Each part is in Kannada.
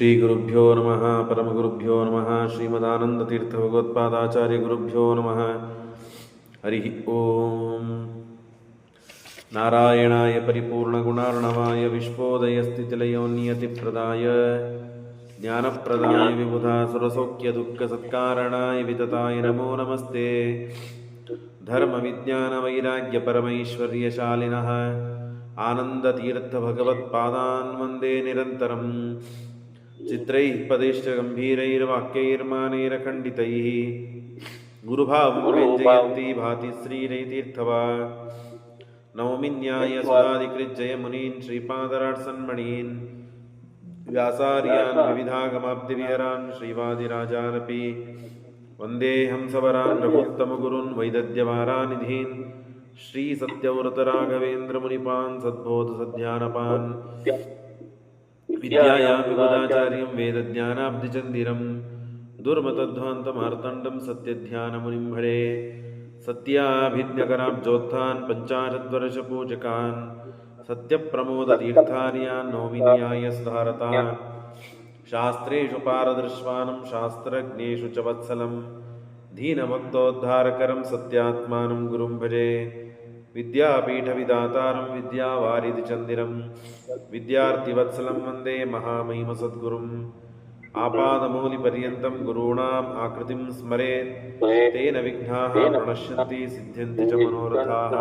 ಶ್ರೀ ಗುರುಭ್ಯೋ ನಮಃ ಪರಮಗುರುಭ್ಯೋ ನಮಃ ಶ್ರೀಮದಾನಂದತೀರ್ಥ ಭಗವತ್ಪಾದಾಚಾರ್ಯ ಗುರುಭ್ಯೋ ನಮಃ ಹರಿ ಓಂ. ನಾರಾಯಣಾಯ ಪರಿಪೂರ್ಣಗುಣಾರ್ಣವಾಯ ವಿಶ್ವೋದಯಸ್ಥಿತಿಲಯೋನ್ನಿಯತಿಪ್ರದಾಯ ಜ್ಞಾನಪ್ರದಾಯ ವಿಬುಧಾಸುರಸೌಖ್ಯದುಃಖಸತ್ಕಾರಣಾಯ ವಿತತಾಯ ನಮೋ ನಮಸ್ತೆ. ಧರ್ಮವಿಜ್ಞಾನವೈರಾಗ್ಯಪರಮೈಶ್ವರ್ಯಶಾಲಿನಃ ಆನಂದತೀರ್ಥಭಗವತ್ಪಾದಾನ್ ವಂದೇ ನಿರಂತರಂ. ಚಿತ್ರೈಃ ಪದೈಶ್ಚ ಗಂಭೀರೈರ್ವಾಕ್ಯೈರ್ಮಾನೈರಖಂಡಿತೈಃ ಗುರುಭಾವಂ ವ್ಯಂಜಯಂತಿ ಭಾತಿ ಶ್ರೀರೈತೀರ್ಥವಾ. ನವಮಿನ್ಯಾಯ ಸುಧಾಧಿಕೃಜ್ಜಯ ಮುನೀನ್ ಶ್ರೀಪಾದರಾಟ್ಸನ್ಮಣೀನ್ ವ್ಯಾಸಾರ್ಯಾನ್ ವಿವಿಧಾಗಮಾಬ್ಧಿವಿಹರಾನ್ ಶ್ರೀವಾದಿರಾಜಾನಪಿ ವಂದೇ ಹಂಸವರಾನ್ ರಘುತ್ತಮಗುರುನ್ ವೈದದ್ಯವಾರಾನಿಧೀನ್ ಶ್ರೀ ಸತ್ಯವ್ರತರಾಘವೇಂದ್ರ ಮುನಿಪಾನ್ ಸದ್ಬೋಧ ಸದ್ಧ್ಯಾನಪಾನ್ ವಿದ್ಯಾಯಾಂ ವಿಬುಧಾಚಾರ್ಯಂ ವೇದಜ್ಞಾನಾಬ್ಧಿಚಂದಿರಂ ದುರ್ಮತಧ್ವಾಂತಮಾರ್ತಂಡಂ ಸತ್ಯಧ್ಯಾನಮುನಿಂ ಭಜೆ. ಸತ್ಯಾಭಿಜ್ಞಕರಾಬ್ಜೋತ್ಥಾನ್ ಪಂಚಾಶದ್ವರ್ಷಪೂಜಕಾನ್ ಸತ್ಯಪ್ರಮೋದತೀರ್ಥಾರ್ಯಾನ್ ನೌಮಿನ್ಯಾಯ ಸುಧಾರತಾನ್. ಶಾಸ್ತ್ರೇಷು ಪಾರದೃಶ್ವಾನಂ ಶಾಸ್ತ್ರಜ್ಞೇಷು ಚ ವತ್ಸಲಂ ದೀನಭಕ್ತೋದ್ಧಾರಕರಂ ಸತ್ಯಾತ್ಮಾನಂ ಗುರುಂ ಭಜೆ. ವಿದ್ಯಾಪೀಠವಿದಾತಾರಂ ವಿದ್ಯಾವಾರಿಧಿಚಂದಿರಂ ವಿದ್ಯಾರ್ಥಿವತ್ಸಲಂ ವಂದೇ ಮಹಾಮಹಿಮಸದ್ಗುರುಂ. ಆಪಾದಮೌಲಿಪರ್ಯಂತಂ ಗುರುಣಾಂ ಆಕೃತಿಂ ಸ್ಮರೇತ್ ತೇನ ವಿಘ್ನಾಃ ಪ್ರಣಶ್ಯಂತಿ ಸಿದ್ಧ್ಯಂತಿ ಚ ಮನೋರಥಾಃ.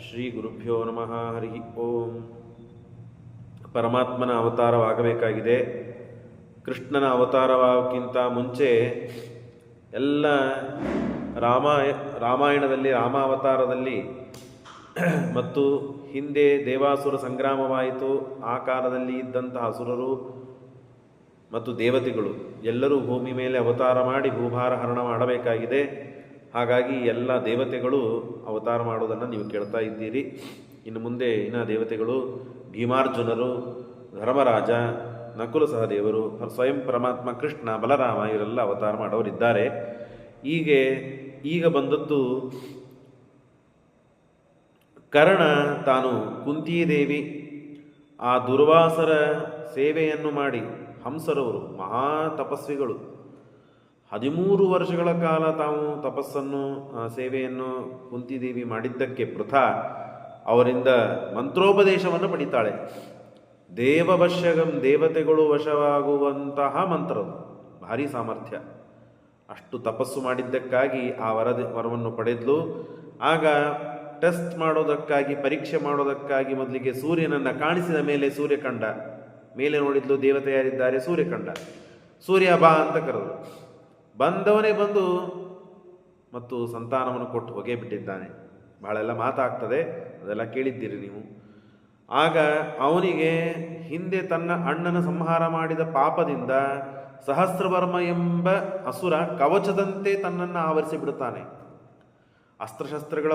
ಶ್ರೀ ಗುರುಭ್ಯೋ ನಮಃ ಹರಿ ಓಂ. ಪರಮಾತ್ಮನ ಅವತಾರವಾಗಬೇಕಾಗಿದೆ. ಕೃಷ್ಣನ ಅವತಾರವಾಗಕ್ಕಿಂತ ಮುಂಚೆ ಎಲ್ಲ ರಾಮಾಯಣದಲ್ಲಿ ರಾಮಾವತಾರದಲ್ಲಿ ಮತ್ತು ಹಿಂದೆ ದೇವಾಸುರ ಸಂಗ್ರಾಮವಾಯಿತು. ಆ ಕಾಲದಲ್ಲಿ ಇದ್ದಂತಹ ಅಸುರರು ಮತ್ತು ದೇವತೆಗಳು ಎಲ್ಲರೂ ಭೂಮಿ ಮೇಲೆ ಅವತಾರ ಮಾಡಿ ಭೂಭಾರ ಹರಣ ಮಾಡಬೇಕಾಗಿದೆ. ಹಾಗಾಗಿ ಎಲ್ಲ ದೇವತೆಗಳು ಅವತಾರ ಮಾಡೋದನ್ನು ನೀವು ಕೇಳ್ತಾ ಇದ್ದೀರಿ. ಇನ್ನು ಮುಂದೆ ದೇವತೆಗಳು ಭೀಮಾರ್ಜುನರು, ಧರ್ಮರಾಜ, ನಕುಲ ಸಹದೇವರು, ಸ್ವಯಂ ಪರಮಾತ್ಮ ಕೃಷ್ಣ, ಬಲರಾಮ ಇವರೆಲ್ಲ ಅವತಾರ ಮಾಡೋರಿದ್ದಾರೆ. ಈಗ ಬಂದದ್ದು ಕರ್ಣ. ತಾನು ಕುಂತಿದೇವಿ ಆ ದುರ್ವಾಸರ ಸೇವೆಯನ್ನು ಮಾಡಿ, ಹಂಸರವರು ಮಹಾ ತಪಸ್ವಿಗಳು 13 ವರ್ಷಗಳ ಕಾಲ ತಾವು ತಪಸ್ಸನ್ನು ಸೇವೆಯನ್ನು ಕುಂತಿದೇವಿ ಮಾಡಿದ್ದಕ್ಕೆ ಪೃಥಾ ಅವರಿಂದ ಮಂತ್ರೋಪದೇಶವನ್ನು ಪಡಿತಾಳೆ. ದೇವವಶ್ಯಗಂ, ದೇವತೆಗಳು ವಶವಾಗುವಂತಹ ಮಂತ್ರದು, ಭಾರಿ ಸಾಮರ್ಥ್ಯ. ಅಷ್ಟು ತಪಸ್ಸು ಮಾಡಿದ್ದಕ್ಕಾಗಿ ಆ ವರವನ್ನು ಪಡೆದ್ಲು. ಆಗ ಟೆಸ್ಟ್ ಮಾಡೋದಕ್ಕಾಗಿ, ಪರೀಕ್ಷೆ ಮಾಡೋದಕ್ಕಾಗಿ ಮೊದಲಿಗೆ ಸೂರ್ಯನನ್ನು ಕಾಣಿಸಿದ ಮೇಲೆ ಸೂರ್ಯ ಕಂಡ. ಮೇಲೆ ನೋಡಿದ್ಲು, ದೇವತೆ ಯಾರಿದ್ದಾರೆ, ಸೂರ್ಯ ಕಂಡ. ಸೂರ್ಯ ಬಾ ಅಂತ ಕರೆದು ಬಂದವನೇ ಬಂದು ಮತ್ತು ಸಂತಾನವನ್ನು ಕೊಟ್ಟು ಹೊಗೆ ಬಿಟ್ಟಿದ್ದಾನೆ. ಬಹಳೆಲ್ಲ ಮಾತಾಗ್ತದೆ, ಅದೆಲ್ಲ ಕೇಳಿದ್ದೀರಿ ನೀವು. ಆಗ ಅವನಿಗೆ ಹಿಂದೆ ತನ್ನ ಅಣ್ಣನ ಸಂಹಾರ ಮಾಡಿದ ಪಾಪದಿಂದ ಸಹಸ್ರವರ್ಮ ಎಂಬ ಅಸುರ ಕವಚದಂತೆ ತನ್ನನ್ನು ಆವರಿಸಿ ಬಿಡುತ್ತಾನೆ. ಅಸ್ತ್ರಶಸ್ತ್ರಗಳ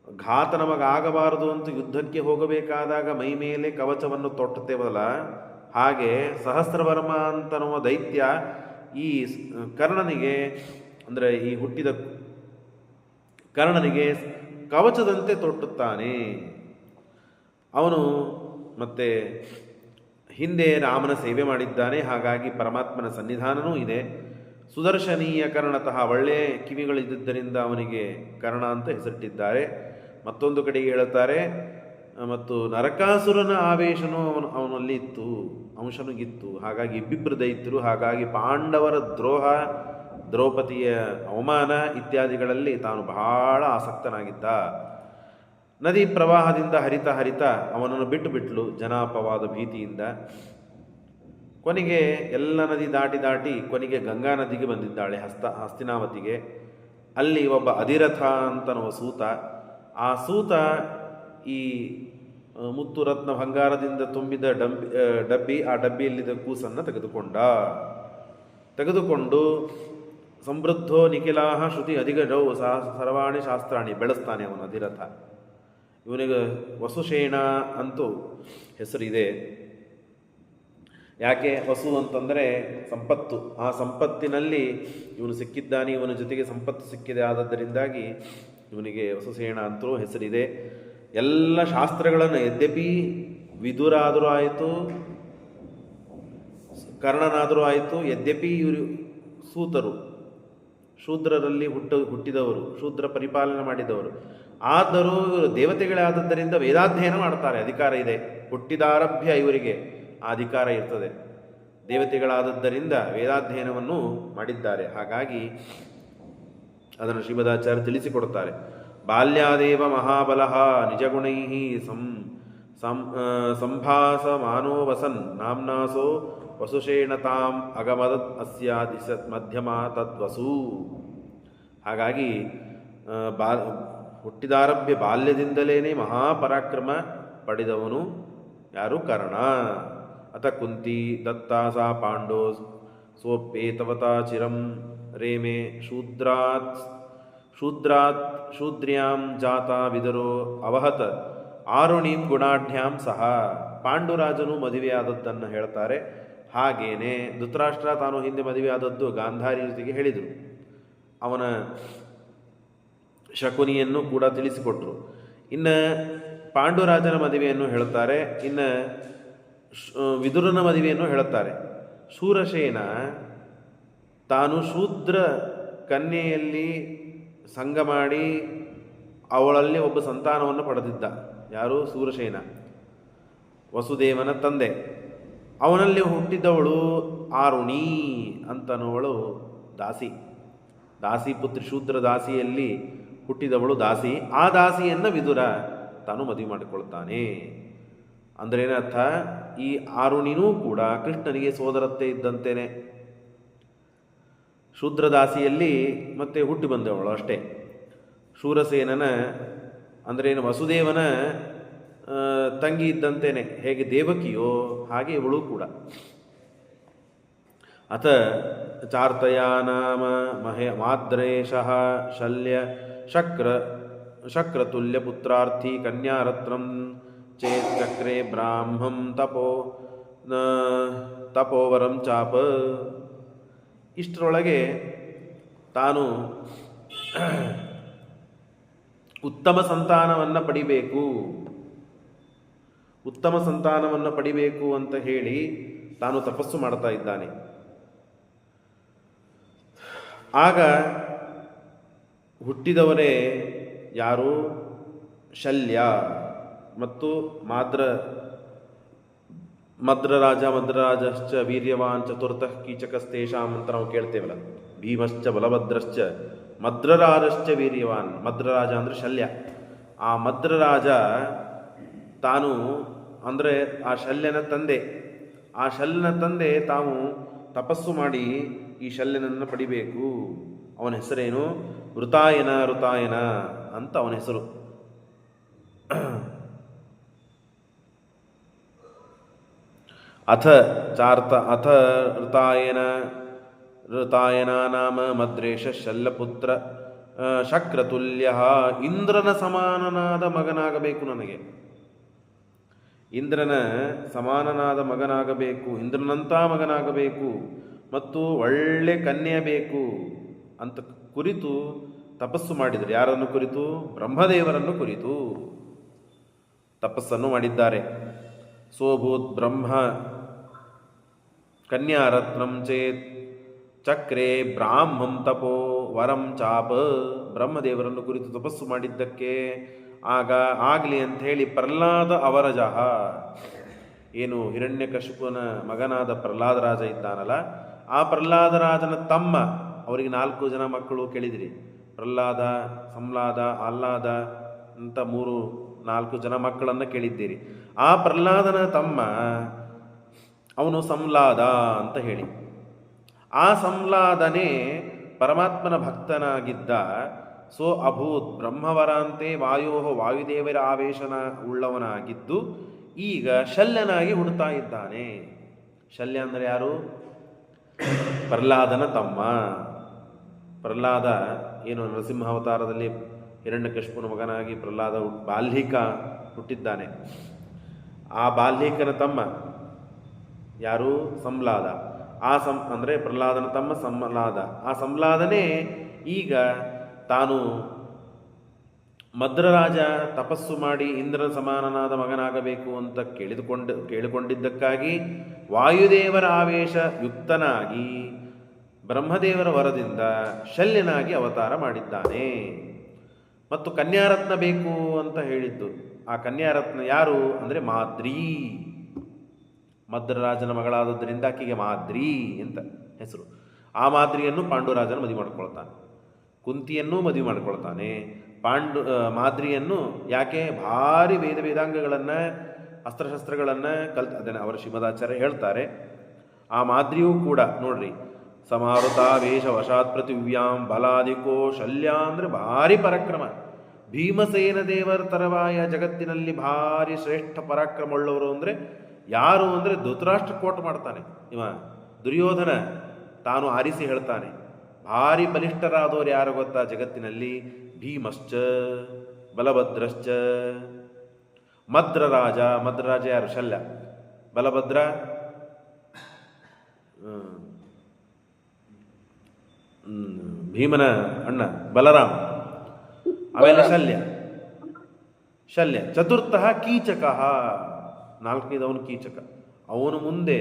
ಘಾತ ನಮಗಾಗಬಾರದು ಅಂತ ಯುದ್ಧಕ್ಕೆ ಹೋಗಬೇಕಾದಾಗ ಮೈ ಮೇಲೆ ಕವಚವನ್ನು ತೊಟ್ಟುತ್ತೇವಲ್ಲ, ಹಾಗೆ ಸಹಸ್ರವರ್ಮ ಅಂತನ್ನುವ ದೈತ್ಯ ಈ ಕರ್ಣನಿಗೆ, ಅಂದರೆ ಈ ಹುಟ್ಟಿದ ಕರ್ಣನಿಗೆ ಕವಚದಂತೆ ತೊಟ್ಟುತ್ತಾನೆ. ಅವನು ಮತ್ತೆ ಹಿಂದೆ ರಾಮನ ಸೇವೆ ಮಾಡಿದ್ದಾನೆ. ಹಾಗಾಗಿ ಪರಮಾತ್ಮನ ಸನ್ನಿಧಾನವೂ ಇದೆ. ಸುದರ್ಶನೀಯ ಕರ್ಣತಃ, ಒಳ್ಳೆಯ ಕಿವಿಗಳಿದ್ದರಿಂದ ಅವನಿಗೆ ಕರ್ಣ ಅಂತ ಹೆಸರಿಟ್ಟಿದ್ದಾರೆ. ಮತ್ತೊಂದು ಕಡೆಗೆ ಹೇಳುತ್ತಾರೆ, ಮತ್ತು ನರಕಾಸುರನ ಆವೇಶನೂ ಅವನಲ್ಲಿ ಇತ್ತು, ಅಂಶನಿಗಿತ್ತು. ಹಾಗಾಗಿ ಇಬ್ಬಿಬ್ಬರು ದೈತ್ಯರು. ಹಾಗಾಗಿ ಪಾಂಡವರ ದ್ರೋಹ, ದ್ರೌಪದಿಯ ಅವಮಾನ ಇತ್ಯಾದಿಗಳಲ್ಲಿ ತಾನು ಬಹಳ ಆಸಕ್ತನಾಗಿದ್ದ. ನದಿ ಪ್ರವಾಹದಿಂದ ಹರಿತ ಅವನನ್ನು ಬಿಟ್ಟುಬಿಟ್ಲು ಜನಾಪವಾದ ಭೀತಿಯಿಂದ. ಕೊನೆಗೆ ಎಲ್ಲ ನದಿ ದಾಟಿ ಕೊನೆಗೆ ಗಂಗಾ ನದಿಗೆ ಬಂದಿದ್ದಾಳೆ, ಹಸ್ತಿನಾವತಿಗೆ. ಅಲ್ಲಿ ಒಬ್ಬ ಅಧಿರಥ ಅಂತನೋ ಸೂತ. ಆ ಸೂತ ಈ ಮುತ್ತು ರತ್ನ ಬಂಗಾರದಿಂದ ತುಂಬಿದ ಡಬ್ಬಿ, ಆ ಡಬ್ಬಿಯಲ್ಲಿದ್ದ ಕೂಸನ್ನು ತೆಗೆದುಕೊಂಡು ಸಮೃದ್ಧೋ ನಿಖಿಲಾಹ ಶ್ರುತಿ ಅಧಿಗಜೌ ಸರ್ವಾಣಿ ಶಾಸ್ತ್ರಾಣಿ ಬೆಳೆಸ್ತಾನೆ ಅವನು ಅಧಿರಥ. ಇವನಿಗೆ ವಸುಷೇಣ ಅಂತೂ ಹೆಸರಿದೆ. ಯಾಕೆ ವಸು ಅಂತಂದರೆ ಸಂಪತ್ತು. ಆ ಸಂಪತ್ತಿನಲ್ಲಿ ಇವನು ಸಿಕ್ಕಿದ್ದಾನೆ, ಇವನ ಜೊತೆಗೆ ಸಂಪತ್ತು ಸಿಕ್ಕಿದೆ. ಆದದ್ದರಿಂದಾಗಿ ಇವನಿಗೆ ವಸುಸೇಣ ಅಂತೂ ಹೆಸರಿದೆ. ಎಲ್ಲ ಶಾಸ್ತ್ರಗಳನ್ನು, ಯದ್ಯಪಿ ವಿದುರಾದರೂ ಆಯಿತು, ಕರ್ಣನಾದರೂ ಆಯಿತು. ಯದ್ಯಪಿ ಇವರು ಸೂತರು, ಶೂದ್ರರಲ್ಲಿ ಹುಟ್ಟಿದವರು, ಶೂದ್ರ ಪರಿಪಾಲನೆ ಮಾಡಿದವರು, ಆದರೂ ಇವರು ದೇವತೆಗಳೇ ಆದದ್ದರಿಂದ ವೇದಾಧ್ಯಯನ ಮಾಡ್ತಾರೆ. ಅಧಿಕಾರ ಇದೆ, ಹುಟ್ಟಿದಾರಭ್ಯ ಇವರಿಗೆ ಆ ಅಧಿಕಾರ ಇರ್ತದೆ. ದೇವತೆಗಳಾದದ್ದರಿಂದ ವೇದಾಧ್ಯಯನವನ್ನು ಮಾಡಿದ್ದಾರೆ. ಹಾಗಾಗಿ ಅದನ್ನು ಶ್ರೀಮದಾಚಾರ್ಯ ತಿಳಿಸಿಕೊಡುತ್ತಾರೆ. ಬಾಲ್ಯಾದೇವ ಮಹಾಬಲಃ ನಿಜಗುಣೈ ಸಂಭಾಸಮಾನೋ ವಸನ್ ನಾಮ್ನಾಸೋ ವಸುಷೇಣ ತಾಂ ಅಗಮದತ್ ಅಸ್ಯಾದಿಶ ಮಧ್ಯಮ ತದ್ವಸು. ಹಾಗಾಗಿ ಹುಟ್ಟಿದಾರಭ್ಯ ಬಾಲ್ಯದಿಂದಲೇ ಮಹಾಪರಾಕ್ರಮ ಪಡೆದವನು ಯಾರು? ಕರ್ಣ. ಅತ ಕುಂತಿ ದತ್ತಾ ಸಾ ಪಾಂಡೋ ಸೋಪೇತವತಾ ಚಿರಂ ರೇಮೆ ಶೂದ್ರ್ಯಾಂ ಜಾತಾ ವಿದರೋ ಅವಹತ ಆರುಣೀಂ ಗುಣಾಢ್ಯಾಂ ಸಹ. ಪಾಂಡುರಾಜನು ಮದುವೆಯಾದದ್ದನ್ನು ಹೇಳ್ತಾರೆ. ಹಾಗೇನೆ ಧೃತರಾಷ್ಟ್ರ ತಾನು ಹಿಂದೆ ಮದುವೆಯಾದದ್ದು ಗಾಂಧಾರಿ ಜೊತೆಗೆ ಹೇಳಿದರು. ಅವನ ಶಕುನಿಯನ್ನು ಕೂಡ ತಿಳಿಸಿಕೊಟ್ರು. ಇನ್ನು ಪಾಂಡುರಾಜನ ಮದುವೆಯನ್ನು ಹೇಳುತ್ತಾರೆ. ಇನ್ನು ವಿದುರನ ಮದುವೆಯನ್ನು ಹೇಳುತ್ತಾರೆ. ಶೂರಸೇನ ತಾನು ಶೂದ್ರ ಕನ್ಯೆಯಲ್ಲಿ ಸಂಗ ಮಾಡಿ ಅವಳಲ್ಲಿ ಒಬ್ಬ ಸಂತಾನವನ್ನು ಪಡೆದಿದ್ದ. ಯಾರು? ಶೂರಸೇನ, ವಸುದೇವನ ತಂದೆ. ಅವನಲ್ಲಿ ಹುಟ್ಟಿದ್ದವಳು ಆರುಣಿ ಅಂತನವಳು ದಾಸಿ. ದಾಸಿ ಪುತ್ರಿ, ಶೂದ್ರ ದಾಸಿಯಲ್ಲಿ ಹುಟ್ಟಿದವಳು ದಾಸಿ. ಆ ದಾಸಿಯನ್ನು ವಿದುರ ತಾನು ಮದುವೆ ಮಾಡಿಕೊಳ್ತಾನೆ. ಅಂದರೆ ಏನರ್ಥ? ಈ ಆರುಣಿನೂ ಕೂಡ ಕೃಷ್ಣನಿಗೆ ಸೋದರತ್ತೆ ಇದ್ದಂತೇನೆ. ಶೂದ್ರದಾಸಿಯಲ್ಲಿ ಮತ್ತೆ ಹುಟ್ಟಿ ಬಂದವಳು ಅಷ್ಟೇ. ಶೂರಸೇನನ ಅಂದ್ರೇನು? ವಸುದೇವನ ತಂಗಿ ಇದ್ದಂತೇನೆ. ಹೇಗೆ ದೇವಕಿಯೋ ಹಾಗೆ ಇವಳು ಕೂಡ. ಅಥ ಚಾರ್ತಯಾ ನಾಮ ಮಾದ್ರೇಶಃ ಶಲ್ಯ ಶಕ್ರತುಲ್ಯ ಪುತ್ರಾರ್ಥಿ ಕನ್ಯಾರತ್ನಂ ಚೇಚ್ಚಕ್ರೆ ಬ್ರಾಹ್ಮಂ ತಪೋವರಂ ಚಾಪ. ಇಷ್ಟರೊಳಗೆ ತಾನು ಉತ್ತಮ ಸಂತಾನವನ್ನು ಪಡಿಬೇಕು ಅಂತ ಹೇಳಿ ತಾನು ತಪಸ್ಸು ಮಾಡ್ತಾ ಇದ್ದಾನೆ. ಆಗ ಹುಟ್ಟಿದವರೇ ಯಾರು? ಶಲ್ಯ ಮತ್ತು ಮದ್ರರಾಜಶ್ಚ ವೀರ್ಯವಾನ್ ಚತುರ್ಥಃ ಕೀಚಕಸ್ತೇಷಾಂ ಅಂತ ನಾವು ಕೇಳ್ತೇವಲ್ಲ. ಭೀಮಶ್ಚ ಬಲಭದ್ರಶ್ಚ ಮದ್ರರಾಜಶ್ಚ ವೀರ್ಯವಾನ್. ಮದ್ರರಾಜ ಅಂದರೆ ಶಲ್ಯ. ಆ ಮದ್ರರಾಜ ತಾನು ಅಂದರೆ ಆ ಶಲ್ಯನ ತಂದೆ ತಾವು ತಪಸ್ಸು ಮಾಡಿ ಈ ಶಲ್ಯನನ್ನು ಪಡಿಬೇಕು. ಅವನ ಹೆಸರೇನು? ಋತಾಯನ ಅಂತ ಅವನ ಹೆಸರು. ಅಥ ಋತಾಯನ ನಾಮ ಮದ್ರೇಶ ಶಲ್ಯಪುತ್ರ ಶಕ್ರತುಲ್ಯ. ಇಂದ್ರನ ಸಮಾನನಾದ ಮಗನಾಗಬೇಕು ನನಗೆ. ಇಂದ್ರನ ಸಮಾನನಾದ ಮಗನಾಗಬೇಕು, ಇಂದ್ರನಂಥ ಮಗನಾಗಬೇಕು, ಮತ್ತು ಒಳ್ಳೆ ಕನ್ಯೆ ಬೇಕು ಅಂತ ಕುರಿತು ತಪಸ್ಸು ಮಾಡಿದರು. ಯಾರನ್ನು ಕುರಿತು? ಬ್ರಹ್ಮದೇವರನ್ನು ಕುರಿತು ತಪಸ್ಸನ್ನು ಮಾಡಿದ್ದಾರೆ. ಸೋಭೂತ್ ಬ್ರಹ್ಮ ಕನ್ಯಾರತ್ನಂ ಚೇತ್ ಚಕ್ರೆ ಬ್ರಾಹ್ಮಂ ತಪೋ ವರಂ ಚಾಪ. ಬ್ರಹ್ಮದೇವರನ್ನು ಕುರಿತು ತಪಸ್ಸು ಮಾಡಿದ್ದಕ್ಕೆ ಆಗಲಿ ಅಂತ ಹೇಳಿ ಪ್ರಹ್ಲಾದ ಅವರಜಃ, ಏನು ಹಿರಣ್ಯಕಶಿಪುನ ಮಗನಾದ ಪ್ರಹ್ಲಾದ ರಾಜ ಇದ್ದಾನಲ್ಲ, ಆ ಪ್ರಹ್ಲಾದ ರಾಜನ ತಮ್ಮ, ಅವರಿಗೆ 4 ಜನ ಮಕ್ಕಳು ಕೇಳಿದಿರಿ. ಪ್ರಹ್ಲಾದ, ಸಂಲಾದ, ಆಹ್ಲಾದ ಅಂತ 3-4 ಜನ ಮಕ್ಕಳನ್ನು ಕೇಳಿದ್ದೀರಿ. ಆ ಪ್ರಹ್ಲಾದನ ತಮ್ಮ ಅವನು ಸಂಲಾದ ಅಂತ ಹೇಳಿ. ಆ ಸಂಲಾದನೇ ಪರಮಾತ್ಮನ ಭಕ್ತನಾಗಿದ್ದ. ಸೋ ಅಭೂತ್ ಬ್ರಹ್ಮವರಾಂತೆ ವಾಯುದೇವರ ಆವೇಶನ ಉಳ್ಳವನಾಗಿದ್ದು ಈಗ ಶಲ್ಯನಾಗಿ ಹುಡ್ತಾ ಇದ್ದಾನೆ. ಶಲ್ಯ ಅಂದರೆ ಯಾರು? ಪ್ರಹ್ಲಾದನ ತಮ್ಮ. ಪ್ರಹ್ಲಾದ ಏನು ನರಸಿಂಹಾವತಾರದಲ್ಲಿ ಹಿರಣ್ಯಕಶಿಪುನ ಮಗನಾಗಿ ಪ್ರಹ್ಲಾದ ಬಾಲ್ಹಿಕ ಹುಟ್ಟಿದ್ದಾನೆ. ಆ ಬಾಲ್ಹಿಕನ ತಮ್ಮ ಯಾರು? ಸಂಲಾದ. ಅಂದರೆ ಪ್ರಹ್ಲಾದನ ತಮ್ಮ ಸಂಲಾದ. ಆ ಸಂಲಾದನೇ ಈಗ ತಾನು ಮದ್ರರಾಜ ತಪಸ್ಸು ಮಾಡಿ ಇಂದ್ರನ ಸಮಾನನಾದ ಮಗನಾಗಬೇಕು ಅಂತ ಕೇಳಿಕೊಂಡಿದ್ದಕ್ಕಾಗಿ ವಾಯುದೇವರ ಆವೇಶ ಯುಕ್ತನಾಗಿ ಬ್ರಹ್ಮದೇವರ ವರದಿಂದ ಶಲ್ಯನಾಗಿ ಅವತಾರ ಮಾಡಿದ್ದಾನೆ. ಮತ್ತು ಕನ್ಯಾರತ್ನ ಬೇಕು ಅಂತ ಹೇಳಿದ್ದು. ಆ ಕನ್ಯಾರತ್ನ ಯಾರು ಅಂದರೆ ಮಾದ್ರಿ. ಮದ್ರರಾಜನ ಮಗಳಾದದ್ದರಿಂದ ಆಕೆಗೆ ಮಾದ್ರಿ ಅಂತ ಹೆಸರು. ಆ ಮಾದ್ರಿಯನ್ನು ಪಾಂಡುರಾಜನ ಮದುವೆ ಮಾಡ್ಕೊಳ್ತಾನೆ. ಕುಂತಿಯನ್ನೂ ಮದುವೆ ಮಾಡ್ಕೊಳ್ತಾನೆ. ಮಾದ್ರಿಯನ್ನು ಯಾಕೆ? ಭಾರಿ ವೇದಾಂಗಗಳನ್ನು ಅಸ್ತ್ರಶಸ್ತ್ರಗಳನ್ನು ಅದನ್ನು ಅವರ ಶ್ರೀಮದಾಚಾರ್ಯ ಹೇಳ್ತಾರೆ. ಆ ಮಾದ್ರಿಯೂ ಕೂಡ ನೋಡ್ರಿ, ಸಮಾರುತಾವೇಶ ವಶಾತ್ ಪೃಥಿವ್ಯಾಂ ಬಲಾದಿಕೋ ಶಲ್ಯ ಅಂದರೆ ಭಾರಿ ಪರಾಕ್ರಮ. ಭೀಮಸೇನ ದೇವರ ತರವಾಯ ಜಗತ್ತಿನಲ್ಲಿ ಭಾರಿ ಶ್ರೇಷ್ಠ ಪರಾಕ್ರಮವುಳ್ಳವರು ಅಂದರೆ ಯಾರು ಅಂದರೆ ಧೃತರಾಷ್ಟ್ರ ಕೋಟ್ ಮಾಡ್ತಾನೆ. ಇವ ದುರ್ಯೋಧನ ತಾನು ಆರಿಸಿ ಹೇಳ್ತಾನೆ, ಭಾರಿ ಬಲಿಷ್ಠರಾದವರು ಯಾರು ಗೊತ್ತಾ ಜಗತ್ತಿನಲ್ಲಿ? ಭೀಮಶ್ಚ ಬಲಭದ್ರಶ್ಚ. ಮದ್ರರಾಜ ಯಾರು? ಶಲ್ಯ. ಬಲಭದ್ರ ಭೀಮನ ಅಣ್ಣ ಬಲರಾಮ. ಆಮೇಲೆ ಶಲ್ಯ. ಚತುರ್ಥಃ ಕೀಚಕ. ನಾಲ್ಕನೇದವನು ಕೀಚಕ. ಅವನು ಮುಂದೆ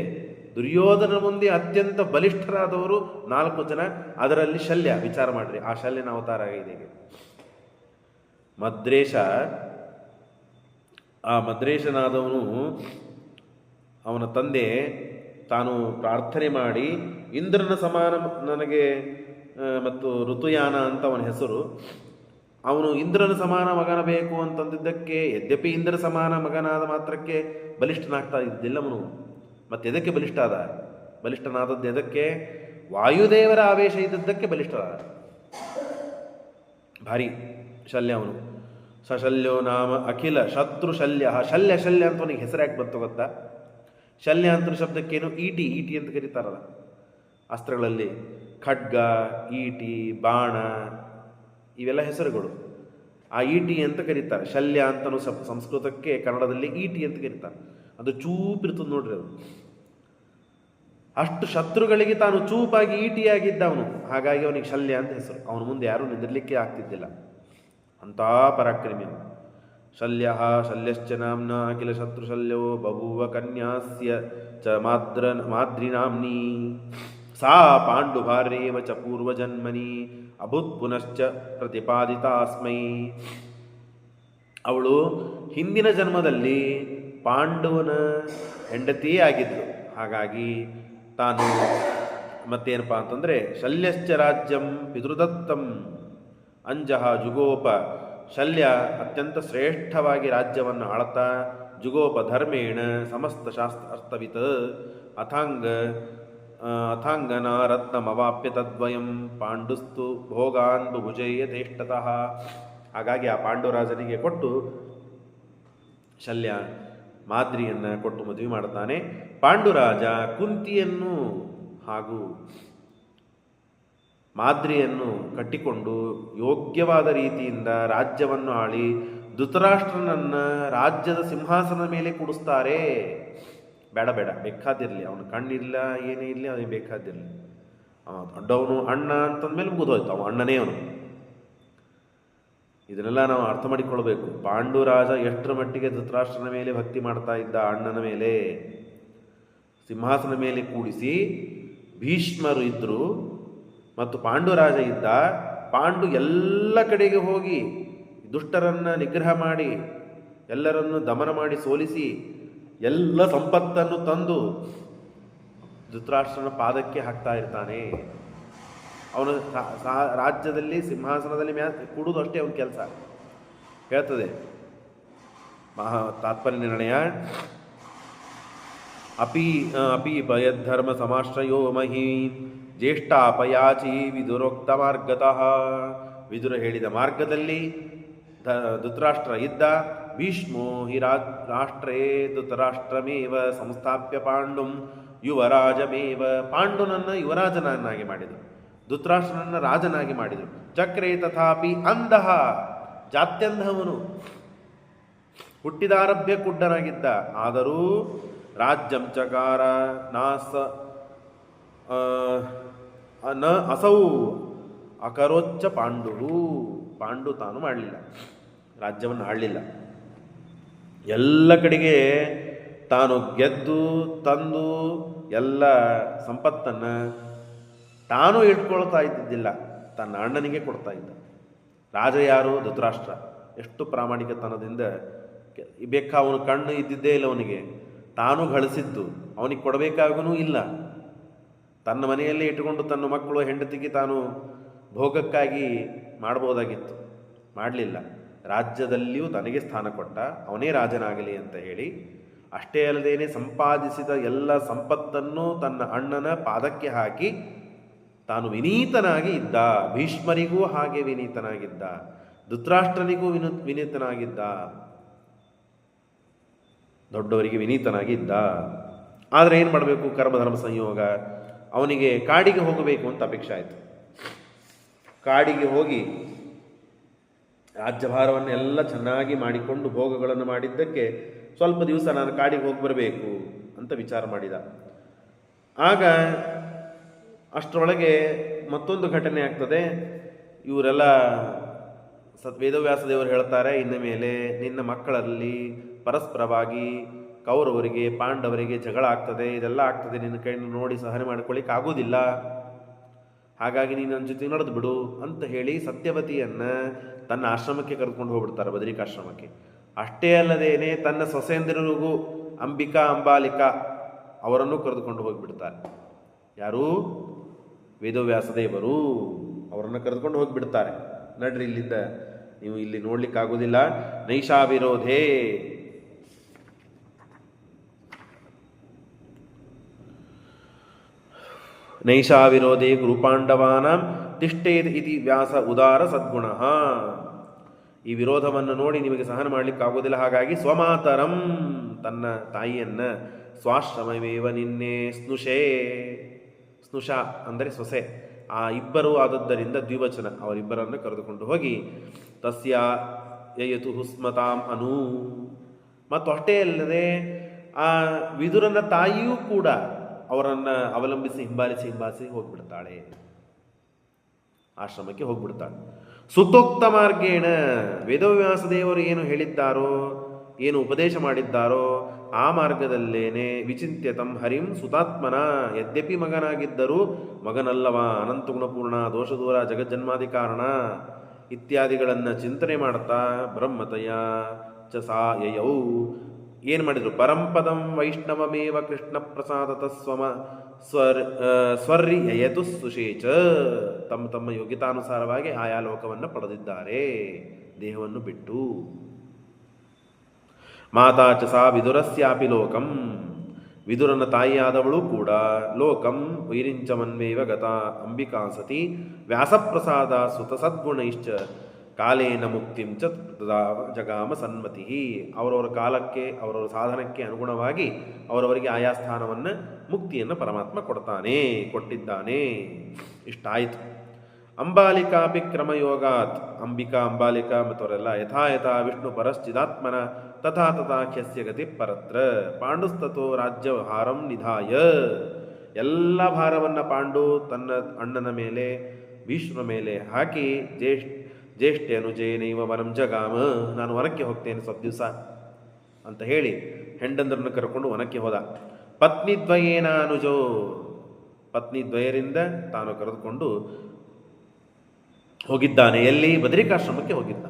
ದುರ್ಯೋಧನ ಮುಂದೆ ಅತ್ಯಂತ ಬಲಿಷ್ಠರಾದವರು 4 ಜನ. ಅದರಲ್ಲಿ ಶಲ್ಯ. ವಿಚಾರ ಮಾಡ್ರಿ, ಆ ಶಲ್ಯನ ಅವತಾರ ಆಗಿದೆ. ಮದ್ರೇಶನಾದವನು ಅವನ ತಂದೆ ತಾನು ಪ್ರಾರ್ಥನೆ ಮಾಡಿ ಇಂದ್ರನ ಸಮಾನ ನನಗೆ ಮತ್ತು ಋತುಯಾನ ಅಂತ ಅವನ ಹೆಸರು. ಅವನು ಇಂದ್ರನ ಸಮಾನ ಮಗನ ಬೇಕು ಅಂತಂದಿದ್ದಕ್ಕೆ, ಯದ್ಯಪಿ ಇಂದ್ರ ಸಮಾನ ಮಗನಾದ ಮಾತ್ರಕ್ಕೆ ಬಲಿಷ್ಠನಾಗ್ತಾ ಇದ್ದಿಲ್ಲ ಅವನು. ಮತ್ತೆ ಎದಕ್ಕೆ ಬಲಿಷ್ಠನಾದದ್ದು ಎದಕ್ಕೆ? ವಾಯುದೇವರ ಆವೇಶ ಇದ್ದದ್ದಕ್ಕೆ ಬಲಿಷ್ಠನಾದ. ಭಾರಿ ಶಲ್ಯ ಅವನು. ಸಶಲ್ಯೋ ನಾಮ ಅಖಿಲ ಶತ್ರು ಶಲ್ಯ. ಶಲ್ಯ ಅಂತ ಅವನಿಗೆ ಹೆಸರು ಯಾಕೆ ಬಂತು ಗೊತ್ತಾ? ಶಲ್ಯ ಅಂತ ಶಬ್ದಕ್ಕೇನು? ಈಟಿ ಅಂತ ಕರೀತಾರಲ್ಲ ಅಸ್ತ್ರಗಳಲ್ಲಿ. ಖಡ್ಗ, ಈಟಿ, ಬಾಣ ಇವೆಲ್ಲ ಹೆಸರುಗಳು. ಆ ಈಟಿ ಅಂತ ಕರೀತಾರೆ. ಶಲ್ಯ ಅಂತಲೂ ಸಂಸ್ಕೃತಕ್ಕೆ ಕನ್ನಡದಲ್ಲಿ ಈಟಿ ಅಂತ ಕರೀತಾರೆ. ಅದು ಚೂಪಿರ್ತದೆ ನೋಡ್ರಿ. ಅದು ಅಷ್ಟು ಶತ್ರುಗಳಿಗೆ ತಾನು ಚೂಪಾಗಿ ಈಟಿಯಾಗಿದ್ದ ಅವನು. ಹಾಗಾಗಿ ಅವನಿಗೆ ಶಲ್ಯ ಅಂತ ಹೆಸರು. ಅವನ ಮುಂದೆ ಯಾರೂ ನಿಂದಿರಲಿಕ್ಕೆ ಆಗ್ತಿದ್ದಿಲ್ಲ. ಅಂಥ ಪರಾಕ್ರಮಿ. ಶಲ್ಯಶ್ಚ ನಾಮ್ನ ಅಖಿಲ ಶತ್ರುಶಲ್ಯೋ ಬಭೂವ ಕನ್ಯಾಸ್ಯ ಚ ಮಾದ್ರಿನಾಮ್ನಿ. ಸಾ ಪಾಂಡುಭಾರ್ಯೇವ ಚ ಪೂರ್ವಜನ್ಮನಿ ಅಭೂತ್ ಪುನಶ್ಚ ಪ್ರತಿಪಾದಿತಾಸ್ಮೈ. ಅವಳು ಹಿಂದಿನ ಜನ್ಮದಲ್ಲಿ ಪಾಂಡವನ ಹೆಂಡತಿಯೇ ಆಗಿದ್ಳು. ಹಾಗಾಗಿ ತಾನು ಮತ್ತೇನಪ್ಪ ಅಂತಂದರೆ ಶಲ್ಯಶ್ಚ ರಾಜ್ಯಂ ಪಿತೃದತ್ತಂ ಅಂಜಹ ಜುಗೋಪ. ಶಲ್ಯ ಅತ್ಯಂತ ಶ್ರೇಷ್ಠವಾಗಿ ರಾಜ್ಯವನ್ನು ಆಳ್ತಾ ಜುಗೋಪ ಧರ್ಮೇಣ ಸಮಸ್ತ ಶಾಸ್ತ್ರ ಅರ್ಥವಿತ್ ಅಥಾಂಗನ ರತ್ನಮವಾಪ್ಯ ತದ್ವಯಂ ಪಾಂಡುಸ್ತು ಭೋಗಾನ್ ಬುಭುಜೇ ಯಥೇಷ್ಟತಃ. ಹಾಗಾಗಿ ಆ ಪಾಂಡುರಾಜನಿಗೆ ಕೊಟ್ಟು ಶಲ್ಯ ಮಾದ್ರಿಯನ್ನು ಕೊಟ್ಟು ಮದುವೆ ಮಾಡುತ್ತಾನೆ. ಪಾಂಡುರಾಜ ಕುಂತಿಯನ್ನು ಹಾಗೂ ಮಾದ್ರಿಯನ್ನು ಕಟ್ಟಿಕೊಂಡು ಯೋಗ್ಯವಾದ ರೀತಿಯಿಂದ ರಾಜ್ಯವನ್ನು ಆಳಿ ಧೃತರಾಷ್ಟ್ರನನ್ನು ರಾಜ್ಯದ ಸಿಂಹಾಸನದ ಮೇಲೆ ಕೂಡಿಸ್ತಾರೆ. ಬೇಡ ಬೇಕಾದಿರಲಿ, ಅವನ ಕಣ್ಣಿಲ್ಲ ಏನೇ ಇರಲಿ, ಅವನಿಗೆ ಬೇಕಾದಿರಲಿ. ದೊಡ್ಡವನು ಅಣ್ಣ ಅಂತಂದ್ಮೇಲೆ ಮುಗಿದೋಯ್ತು, ಅವನು ಅಣ್ಣನೇ ಅವನು. ಇದನ್ನೆಲ್ಲ ನಾವು ಅರ್ಥ ಮಾಡಿಕೊಳ್ಬೇಕು. ಪಾಂಡುರಾಜ ಎಷ್ಟರ ಮಟ್ಟಿಗೆ ಧೃತರಾಷ್ಟ್ರನ ಮೇಲೆ ಭಕ್ತಿ ಮಾಡ್ತಾ ಇದ್ದ. ಅಣ್ಣನ ಮೇಲೆ ಸಿಂಹಾಸನ ಮೇಲೆ ಕೂಡಿಸಿ ಭೀಷ್ಮರು ಇದ್ದರು ಮತ್ತು ಪಾಂಡುರಾಜ ಇದ್ದ. ಪಾಂಡು ಎಲ್ಲ ಕಡೆಗೆ ಹೋಗಿ ದುಷ್ಟರನ್ನು ನಿಗ್ರಹ ಮಾಡಿ ಎಲ್ಲರನ್ನು ದಮನ ಮಾಡಿ ಸೋಲಿಸಿ ಎಲ್ಲ ಸಂಪತ್ತನ್ನು ತಂದು ಧೃತರಾಷ್ಟ್ರನ ಪಾದಕ್ಕೆ ಹಾಕ್ತಾ ಇರ್ತಾನೆ. ಅವನು ರಾಜ್ಯದಲ್ಲಿ ಸಿಂಹಾಸನದಲ್ಲಿ ಕೂಡುವುದು ಅಷ್ಟೇ ಅವನ ಕೆಲಸ. ಹೇಳ್ತದೆ ತಾತ್ಪರ್ಯ ನಿರ್ಣಯ. ಅಪೀಪಯದ್ಧರ್ಮ ಸಮಾಶ್ರಯೋ ಮಹಿ ಜ್ಯೇಷ್ಠಾಪಯಾಚಿ ವಿದುರೋಕ್ತ ಮಾರ್ಗತಃ. ವಿದುರ ಹೇಳಿದ ಮಾರ್ಗದಲ್ಲಿ ಧೃತರಾಷ್ಟ್ರ ಇದ್ದ. ಭೀಷ್ಮೋ ಹಿ ರಾಷ್ಟ್ರೇ ಧೃತರಾಷ್ಟ್ರಮೇವ ಸಂಸ್ಥಾಪ್ಯ ಪಾಂಡುಂ ಯುವರಾಜಮೇವ. ಪಾಂಡುನನ್ನು ಯುವರಾಜನನ್ನಾಗಿ ಮಾಡಿದರು, ಧೃತರಾಷ್ಟ್ರನನ್ನು ರಾಜನಾಗಿ ಮಾಡಿದರು. ಚಕ್ರೇ ತಥಾಪಿ ಅಂಧಃ, ಜಾತ್ಯಂಧವನು, ಹುಟ್ಟಿದಾರಭ್ಯ ಕುಡ್ಡನಾಗಿದ್ದ. ಆದರೂ ರಾಜ್ಯಂ ಚಕಾರ ಅಸೌ ಅಕರೋಚ್ಚ ಪಾಂಡು ತಾನು ಮಾಡಲಿಲ್ಲ. ರಾಜ್ಯವನ್ನು ಆಳಲಿಲ್ಲ. ಎಲ್ಲ ಕಡೆಗೆ ತಾನು ಗೆದ್ದು ತಂದು ಎಲ್ಲ ಸಂಪತ್ತನ್ನು ತಾನು ಇಟ್ಕೊಳ್ತಾ ಇದ್ದಿದ್ದಿಲ್ಲ, ತನ್ನ ಅಣ್ಣನಿಗೆ ಕೊಡ್ತಾ ಇದ್ದ. ರಾಜ ಯಾರು? ಧೃತರಾಷ್ಟ್ರ. ಎಷ್ಟು ಪ್ರಾಮಾಣಿಕತನದಿಂದ ಬೇಕಾ, ಅವನು ಕಣ್ಣು ಇದ್ದಿದ್ದೇ ಇಲ್ಲ ಅವನಿಗೆ, ತಾನು ಗಳಿಸಿದ್ದು ಅವನಿಗೆ ಕೊಡಬೇಕಾಗೂ ಇಲ್ಲ. ತನ್ನ ಮನೆಯಲ್ಲೇ ಇಟ್ಟುಕೊಂಡು ತನ್ನ ಮಕ್ಕಳು ಹೆಂಡತಿಗೆ ತಾನು ಭೋಗಕ್ಕಾಗಿ ಮಾಡ್ಬೋದಾಗಿತ್ತು, ಮಾಡಲಿಲ್ಲ. ರಾಜ್ಯದಲ್ಲಿಯೂ ತನಗೆ ಸ್ಥಾನ ಕೊಟ್ಟ, ಅವನೇ ರಾಜನಾಗಲಿ ಅಂತ ಹೇಳಿ. ಅಷ್ಟೇ ಅಲ್ಲದೇನೆ ಸಂಪಾದಿಸಿದ ಎಲ್ಲ ಸಂಪತ್ತನ್ನು ತನ್ನ ಅಣ್ಣನ ಪಾದಕ್ಕೆ ಹಾಕಿ ತಾನು ವಿನೀತನಾಗಿ ಇದ್ದ. ಭೀಷ್ಮರಿಗೂ ಹಾಗೆ ವಿನೀತನಾಗಿದ್ದ, ಧೃತರಾಷ್ಟ್ರನಿಗೂ ವಿನೀತನಾಗಿದ್ದ, ದೊಡ್ಡವರಿಗೆ ವಿನೀತನಾಗಿದ್ದ. ಆದರೆ ಏನು ಮಾಡಬೇಕು? ಕರ್ಮಧರ್ಮ ಸಂಯೋಗ. ಅವನಿಗೆ ಕಾಡಿಗೆ ಹೋಗಬೇಕು ಅಂತ ಅಪೇಕ್ಷೆ ಆಯಿತು. ಕಾಡಿಗೆ ಹೋಗಿ ರಾಜ್ಯಭಾರವನ್ನೆಲ್ಲ ಚೆನ್ನಾಗಿ ಮಾಡಿಕೊಂಡು ಭೋಗಗಳನ್ನು ಮಾಡಿದ್ದಕ್ಕೆ ಸ್ವಲ್ಪ ದಿವಸ ನಾನು ಕಾಡಿಗೆ ಹೋಗಿ ಬರಬೇಕು ಅಂತ ವಿಚಾರ ಮಾಡಿದ. ಆಗ ಅಷ್ಟರೊಳಗೆ ಮತ್ತೊಂದು ಘಟನೆ ಆಗ್ತದೆ. ಇವರೆಲ್ಲ ವೇದವ್ಯಾಸ ದೇವರು ಹೇಳ್ತಾರೆ, ಇನ್ನು ಮೇಲೆ ನಿನ್ನ ಮಕ್ಕಳಲ್ಲಿ ಪರಸ್ಪರವಾಗಿ ಕೌರವರಿಗೆ ಪಾಂಡವರಿಗೆ ಜಗಳ ಆಗ್ತದೆ, ಇದೆಲ್ಲ ಆಗ್ತದೆ, ನಿನ್ನ ಕೈಯನ್ನು ನೋಡಿ ಸಹನೆ ಮಾಡಿಕೊಳ್ಳಿಕ್ಕೆ ಆಗೋದಿಲ್ಲ, ಹಾಗಾಗಿ ನೀನು ನನ್ನ ಜೊತೆ ನಡೆದು ಬಿಡು ಅಂತ ಹೇಳಿ ಸತ್ಯವತಿಯನ್ನು ತನ್ನ ಆಶ್ರಮಕ್ಕೆ ಕರೆದುಕೊಂಡು ಹೋಗ್ಬಿಡ್ತಾರೆ, ಬದರಿಕಾಶ್ರಮಕ್ಕೆ. ಅಷ್ಟೇ ಅಲ್ಲದೇನೆ ತನ್ನ ಸೊಸೆಯಂದಿರಿಗೂ ಅಂಬಿಕಾ ಅಂಬಾಲಿಕಾ ಅವರನ್ನು ಕರೆದುಕೊಂಡು ಹೋಗಿಬಿಡ್ತಾರೆ. ಯಾರು? ವೇದವ್ಯಾಸದೇವರು ಅವರನ್ನು ಕರೆದುಕೊಂಡು ಹೋಗಿಬಿಡ್ತಾರೆ. ನಡ್ರಿ ಇಲ್ಲಿಂದ, ನೀವು ಇಲ್ಲಿ ನೋಡ್ಲಿಕ್ಕಾಗೋದಿಲ್ಲ. ನೈಷಾ ವಿರೋಧೇ, ನೈಷಾ ವಿರೋಧೇ ಗುರುಪಾಂಡವಾನಾಂ ತಿಷ್ಠೇತ್ ಇತಿ ವ್ಯಾಸ ಉದಾರ ಸದ್ಗುಣ. ಈ ವಿರೋಧವನ್ನು ನೋಡಿ ನಿಮಗೆ ಸಹನ ಮಾಡಲಿಕ್ಕಾಗೋದಿಲ್ಲ, ಹಾಗಾಗಿ ಸ್ವಮಾತರಂ, ತನ್ನ ತಾಯಿಯನ್ನು, ಸ್ವಾಶ್ರಮವೇವ ನಿನ್ನೆ ಸ್ನುಷೇ, ಸ್ನುಷ ಅಂದರೆ ಸೊಸೆ, ಆ ಇಬ್ಬರು ಆದದ್ದರಿಂದ ದ್ವಿವಚನ, ಅವರಿಬ್ಬರನ್ನು ಕರೆದುಕೊಂಡು ಹೋಗಿ ತಸ್ಯ ಯಯತು ಹುಸ್ಮತಾಂ ಅನು. ಮತ್ತು ಅಷ್ಟೇ ಅಲ್ಲದೆ ಆ ವಿದುರನ ತಾಯಿಯೂ ಕೂಡ ಅವರನ್ನು ಅವಲಂಬಿಸಿ ಹಿಂಬಾಲಿಸಿ ಹೋಗ್ಬಿಡ್ತಾಳೆ, ಆಶ್ರಮಕ್ಕೆ ಹೋಗ್ಬಿಡ್ತಾಳೆ. ಸುತೋಕ್ತ ಮಾರ್ಗೇಣ, ವೇದವ್ಯಾಸದೇವರು ಏನು ಹೇಳಿದ್ದಾರೋ, ಏನು ಉಪದೇಶ ಮಾಡಿದ್ದಾರೋ ಆ ಮಾರ್ಗದಲ್ಲೇನೆ ವಿಚಿಂತ್ಯತಂ ಹರಿಂ ಸುತಾತ್ಮನ, ಯದ್ಯಪಿ ಮಗನಾಗಿದ್ದರೂ ಮಗನಲ್ಲವ, ಅನಂತ ಗುಣಪೂರ್ಣ, ದೋಷದೂರ, ಜಗಜ್ಜನ್ಮಾದಿ ಕಾರಣ ಇತ್ಯಾದಿಗಳನ್ನು ಚಿಂತನೆ ಮಾಡ್ತಾ ಬ್ರಹ್ಮತಯ ಚ ಸಾ ಯಯೌ ಏನು ಮಾಡಿದರು? ಪರಂಪದಂ ವೈಷ್ಣವಮೇವ ಕೃಷ್ಣ ಪ್ರಸಾದತ ಸ್ವರ್ರಿ ಯಯತು ಸುಶೇಚ, ತಮ್ಮ ಯೋಗ್ಯತಾನುಸಾರವಾಗಿ ಆಯಾ ಲೋಕವನ್ನು ಪಡೆದಿದ್ದಾರೆ, ದೇಹವನ್ನು ಬಿಟ್ಟು. ಮಾತಾ ಚ ಸಾ ವಿದುರಸ್ಯಾಪಿ ಲೋಕಂ, ವಿದುರನ ತಾಯಿಯಾದವಳು ಕೂಡ ಲೋಕಂ ವೈರಿಂಚಮನ್ವೇವ ಗತ ಅಂಬಿಕಾ ಸತಿ ವ್ಯಾಸಪ್ರಸಾದ ಸುತ ಸದ್ಗುಣೈಶ್ಚ ಕಾಲೇನ ಮುಕ್ತಿಂ ಚ ಜಗಾಮ ಸನ್ಮತಿ. ಅವರವರ ಕಾಲಕ್ಕೆ ಅವರವರ ಸಾಧನಕ್ಕೆ ಅನುಗುಣವಾಗಿ ಅವರವರಿಗೆ ಆಯಾ ಸ್ಥಾನವನ್ನು ಮುಕ್ತಿಯನ್ನು ಪರಮಾತ್ಮ ಕೊಟ್ಟಿದ್ದಾನೆ. ಇಷ್ಟಾಯಿತು. ಅಂಬಾಲಿಕಾಪಿ ಕ್ರಮಯೋಗಾತ್, ಅಂಬಿಕಾ ಅಂಬಾಲಿಕಾ ಮತ್ತವರೆಲ್ಲ ಯಥಾ ವಿಷ್ಣು ಪರಶ್ಚಿದಾತ್ಮನ ತಥಾ ಖ್ಯಸ್ಯ ಗತಿ ಪರತ್ರ. ಪಾಂಡುಸ್ತತೋ ರಾಜ್ಯಭಾರಂ ನಿಧಾಯ, ಎಲ್ಲ ಭಾರವನ್ನು ಪಾಂಡು ತನ್ನ ಅಣ್ಣನ ಮೇಲೆ ಭೀಷ್ಮ ಮೇಲೆ ಹಾಕಿ ಜ್ಯೇಷ್ಠ ಅನುಜೇನೈವ ವನಂ ಜಗಾಮ, ನಾನು ವನಕ್ಕೆ ಹೋಗ್ತೇನೆ ಸ್ವಲ್ಪ ದಿವಸ ಅಂತ ಹೇಳಿ ಹೆಂಡಂದ್ರನ್ನು ಕರ್ಕೊಂಡು ವನಕ್ಕೆ ಹೋದ. ಪತ್ನಿದ್ವಯೇನ ಅನುಜೋ, ಪತ್ನಿದ್ವಯರಿಂದ ತಾನು ಕರೆದುಕೊಂಡು ಹೋಗಿದ್ದಾನೆ. ಎಲ್ಲಿ? ಬದರಿಕಾಶ್ರಮಕ್ಕೆ ಹೋಗಿದ್ದ.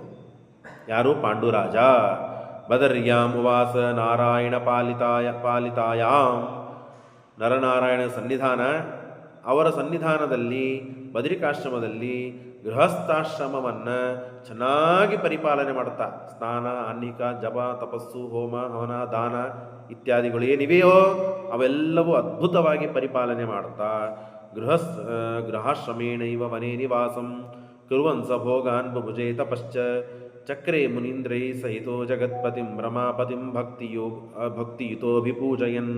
ಯಾರು? ಪಾಂಡುರಾಜ. ಬದರ್ಯಾಂ ಉವಾಸ ನಾರಾಯಣ ಪಾಲಿತಾಯಾಂ, ನರನಾರಾಯಣ ಸನ್ನಿಧಾನ, ಅವರ ಸನ್ನಿಧಾನದಲ್ಲಿ ಬದರಿಕಾಶ್ರಮದಲ್ಲಿ ಗೃಹಸ್ಥಾಶ್ರಮವನ್ನು ಚೆನ್ನಾಗಿ ಪರಿಪಾಲನೆ ಮಾಡುತ್ತಾ, ಸ್ನಾನ, ಅನ್ನಿಕ, ಜಪ, ತಪಸ್ಸು, ಹೋಮ, ಹವನ, ದಾನ ಇತ್ಯಾದಿಗಳು ಏನಿವೆಯೋ ಅವೆಲ್ಲವೂ ಅದ್ಭುತವಾಗಿ ಪರಿಪಾಲನೆ ಮಾಡುತ್ತಾ ಗೃಹಾಶ್ರಮೇಣೈವ ವನೇ ನಿವಾಸಂ ಕುರ್ವನ್ ಸ ಭೋಗಾನ್ ಬಭುಜೇ ತಪಶ್ಚ ಚಕ್ರೇ ಮುನೀಂದ್ರೈ ಸಹಿತೋ ಜಗತ್ಪತಿಂ ರಮಾಪತಿಂ ಭಕ್ತಿಯುತೋಭಿಪೂಜಯನ್,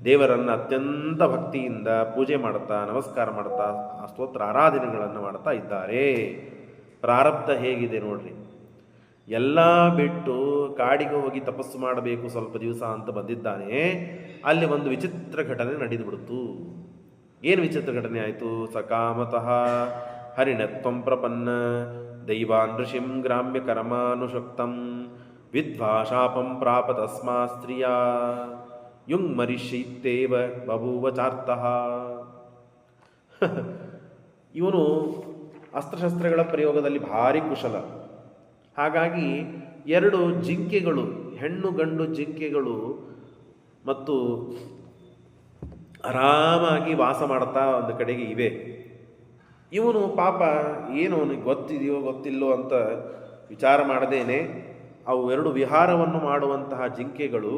ದೇವರನ್ನು ಅತ್ಯಂತ ಭಕ್ತಿಯಿಂದ ಪೂಜೆ ಮಾಡುತ್ತಾ ನಮಸ್ಕಾರ ಮಾಡುತ್ತಾ ಸ್ತೋತ್ರ ಆರಾಧನೆಗಳನ್ನು ಮಾಡ್ತಾ ಇದ್ದಾರೆ. ಪ್ರಾರಬ್ಧ ಹೇಗಿದೆ ನೋಡ್ರಿ. ಎಲ್ಲ ಬಿಟ್ಟು ಕಾಡಿಗೆ ಹೋಗಿ ತಪಸ್ಸು ಮಾಡಬೇಕು ಸ್ವಲ್ಪ ದಿವಸ ಅಂತ ಬಂದಿದ್ದಾನೆ. ಅಲ್ಲಿ ಒಂದು ವಿಚಿತ್ರ ಘಟನೆ ನಡೆದು ಬಿಡ್ತು. ಏನು ವಿಚಿತ್ರ ಘಟನೆ ಆಯಿತು? ಸಕಾಮತಃ ಹರಿಣತ್ವಂ ಪ್ರಪನ್ನ ದೈವಾನ್ ಋಷಿಂ ಗ್ರಾಮ್ಯ ಕರ್ಮಾನುಷಕ್ತಂ ವಿದ್ವಾ ಶಾಪಂ ಪ್ರಾಪ ತಸ್ಮಾ ಸ್ತ್ರೀಯ ಯುಂಗ್ ಮರಿಷಿತ್ತೇವ ಬಭೂವ ಚಾರ್ತಃ. ಇವನು ಅಸ್ತ್ರಶಸ್ತ್ರಗಳ ಪ್ರಯೋಗದಲ್ಲಿ ಭಾರಿ ಕುಶಲ. ಹಾಗಾಗಿ 2 ಜಿಂಕೆಗಳು, ಹೆಣ್ಣು ಗಂಡು ಜಿಂಕೆಗಳು ಮತ್ತು ಆರಾಮಾಗಿ ವಾಸ ಮಾಡ್ತಾ ಒಂದು ಕಡೆಗೆ ಇವೆ. ಇವನು ಪಾಪ ಏನು ಅವನಿಗೆ ಗೊತ್ತಿದೆಯೋ ಗೊತ್ತಿಲ್ಲೋ ಅಂತ ವಿಚಾರ ಮಾಡದೇನೆ ಅವು 2 ವಿಹಾರವನ್ನು ಮಾಡುವಂತಹ ಜಿಂಕೆಗಳು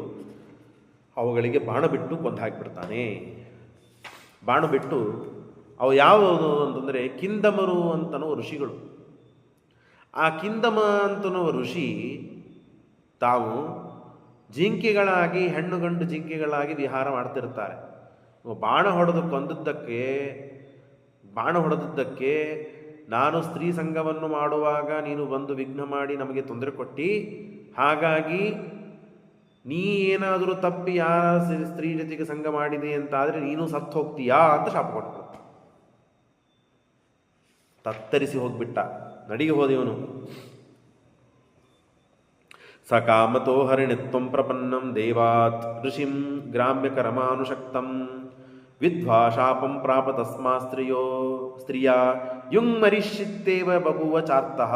ಅವುಗಳಿಗೆ ಬಾಣ ಬಿಟ್ಟು ಕೊಂದು ಹಾಕಿಬಿಡ್ತಾನೆ. ಬಾಣ ಬಿಟ್ಟು ಅವು ಯಾವುದು ಅಂತಂದರೆ ಕಿಂದಮರು ಅಂತನೋ ಋಷಿಗಳು. ಆ ಕಿಂದಮ ಅಂತನೋ ಋಷಿ ತಾವು ಜಿಂಕೆಗಳಾಗಿ, ಹೆಣ್ಣು ಗಂಡು ಜಿಂಕೆಗಳಾಗಿ ವಿಹಾರ ಮಾಡ್ತಿರ್ತಾರೆ. ಬಾಣ ಹೊಡೆದದ್ದಕ್ಕೆ ನಾನು ಸ್ತ್ರೀ ಸಂಘವನ್ನು ಮಾಡುವಾಗ ನೀನು ಬಂದು ವಿಘ್ನ ಮಾಡಿ ನಮಗೆ ತೊಂದರೆ ಕೊಟ್ಟು, ಹಾಗಾಗಿ ನೀ ಏನಾದರೂ ತಪ್ಪಿ ಯಾರ ಸ್ತ್ರೀ ಜೊತೆಗೆ ಸಂಘ ಮಾಡಿದೆ ಅಂತಾದರೆ ನೀನು ಸತ್ತು ಹೋಗ್ತೀಯಾ ಅಂತ ಶಾಪ ಕೊಟ್ಟು ತತ್ತರಿಸಿ ಹೋಗ್ಬಿಟ್ಟ. ನಡಿಗೆ ಹೋದವನು. ಸಕಾಮತೋ ಹರಿಣಿತ್ವಂ ಪ್ರಪನ್ನಂ ದೇವಾತ್ ಋಷಿಂ ಗ್ರಾಮ್ಯ ಕರ್ಮಾನುಷಕ್ತಂ ವಿದ್ವಾ ಶಾಪಂ ಪ್ರಾಪ ತಸ್ಮಾ ಸ್ತ್ರೀಯ ಯುಂಗ್ ಮರಿಷಿತ್ತೇವ ಬಭೂವ ಚಾರ್ತಃ.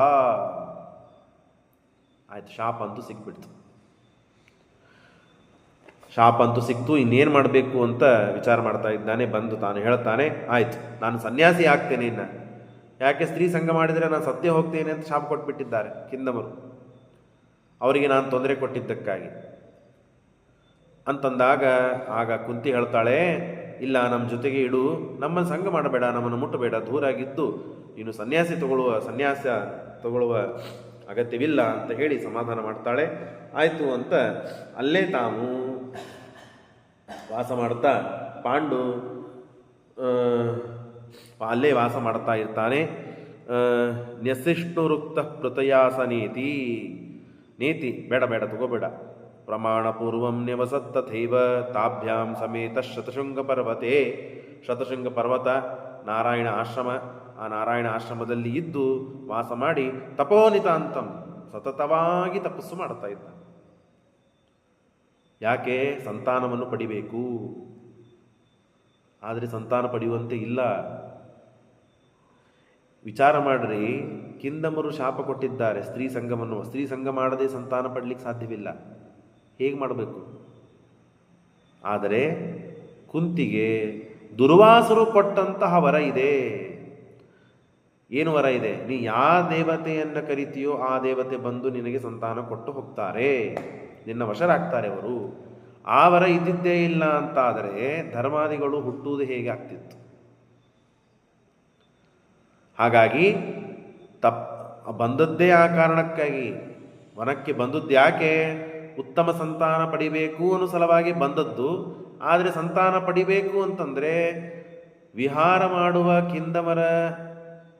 ಆಯ್ತು, ಶಾಪ ಅಂತೂ ಸಿಕ್ಬಿಡ್ತು. ಶಾಪ ಅಂತೂ ಸಿಕ್ತು. ಇನ್ನೇನು ಮಾಡಬೇಕು ಅಂತ ವಿಚಾರ ಮಾಡ್ತಾ ಇದ್ದಾನೆ. ಬಂದು ತಾನು ಹೇಳ್ತಾನೆ, ಆಯ್ತು ನಾನು ಸನ್ಯಾಸಿ ಆಗ್ತೇನೆ, ಇನ್ನು ಯಾಕೆ ಸ್ತ್ರೀ ಸಂಘ ಮಾಡಿದರೆ ನಾನು ಸತ್ಯ ಹೋಗ್ತೇನೆ ಅಂತ ಶಾಪ ಕೊಟ್ಬಿಟ್ಟಿದ್ದಾರೆ ಕಿಂದಮರು, ಅವರಿಗೆ ನಾನು ತೊಂದರೆ ಕೊಟ್ಟಿದ್ದಕ್ಕಾಗಿ ಅಂತಂದಾಗ ಆಗ ಕುಂತಿ ಹೇಳ್ತಾಳೆ, ಇಲ್ಲ ನಮ್ಮ ಜೊತೆಗೆ ಇಡು, ನಮ್ಮನ್ನು ಸಂಘ ಮಾಡಬೇಡ, ನಮ್ಮನ್ನು ಮುಟ್ಟಬೇಡ, ದೂರಾಗಿದ್ದು ನೀನು ಸನ್ಯಾಸ ತಗೊಳ್ಳುವ ಅಗತ್ಯವಿಲ್ಲ ಅಂತ ಹೇಳಿ ಸಮಾಧಾನ ಮಾಡ್ತಾಳೆ. ಆಯಿತು ಅಂತ ಅಲ್ಲೇ ತಾವು ವಾಸ ಮಾಡ್ತಾ ಪಾಂಡು ಅಲ್ಲೇ ವಾಸ ಮಾಡ್ತಾ ಇರ್ತಾನೆ. ನ್ಯಸಿಷ್ಣುರುಕ್ತ ಪೃತಯಾಸನೇತಿ ನೇತಿ ಬೇಡ ತಗೋಬೇಡ. ಪ್ರಮಾಣಪೂರ್ವಂ ನ್ಯವಸತ್ತಥೈವ ತಾಭ್ಯಾಂ ಸಮೇತ ಶತಶೃಂಗ ಪರ್ವತೆ. ಶತಶೃಂಗ ಪರ್ವತ ನಾರಾಯಣ ಆಶ್ರಮ. ಆ ನಾರಾಯಣ ಆಶ್ರಮದಲ್ಲಿ ಇದ್ದು ವಾಸ ಮಾಡಿ ತಪೋನಿತಾಂತಂ ಸತತವಾಗಿ ತಪಸ್ಸು ಮಾಡ್ತಾ ಇದ್ದ. ಯಾಕೆ? ಸಂತಾನವನ್ನು ಪಡಿಬೇಕು. ಆದರೆ ಸಂತಾನ ಪಡೆಯುವಂತೆ ಇಲ್ಲ. ವಿಚಾರ ಮಾಡ್ರಿ, ಕಿಂದಮರು ಶಾಪ ಕೊಟ್ಟಿದ್ದಾರೆ ಸ್ತ್ರೀ ಸಂಘ ಮಾಡದೆ ಸಂತಾನ ಪಡಲಿಕ್ಕೆ ಸಾಧ್ಯವಿಲ್ಲ. ಹೇಗೆ ಮಾಡಬೇಕು? ಆದರೆ ಕುಂತಿಗೆ ದುರ್ವಾಸರು ಕೊಟ್ಟಂತಹ ವರ ಇದೆ. ಏನು ವರ ಇದೆ? ನೀ ಯಾವ ದೇವತೆಯನ್ನು ಕರಿತೀಯೋ ಆ ದೇವತೆ ಬಂದು ನಿನಗೆ ಸಂತಾನ ಕೊಟ್ಟು ಹೋಗ್ತಾರೆ, ನಿನ್ನ ವಶರಾಗ್ತಾರೆ ಅವರು. ಆ ವರ ಇದ್ದಿದ್ದೇ ಇಲ್ಲ ಅಂತಾದರೆ ಧರ್ಮಾದಿಗಳು ಹುಟ್ಟುವುದು ಹೇಗೆ ಆಗ್ತಿತ್ತು? ಹಾಗಾಗಿ ಬಂದದ್ದೇ ಆ ಕಾರಣಕ್ಕಾಗಿ. ವನಕ್ಕೆ ಬಂದದ್ದು ಯಾಕೆ? ಉತ್ತಮ ಸಂತಾನ ಪಡಿಬೇಕು ಅನ್ನೋ ಸಲುವಾಗಿ ಬಂದದ್ದು. ಆದರೆ ಸಂತಾನ ಪಡಿಬೇಕು ಅಂತಂದರೆ ವಿಹಾರ ಮಾಡುವ ಕಿಂದಮರ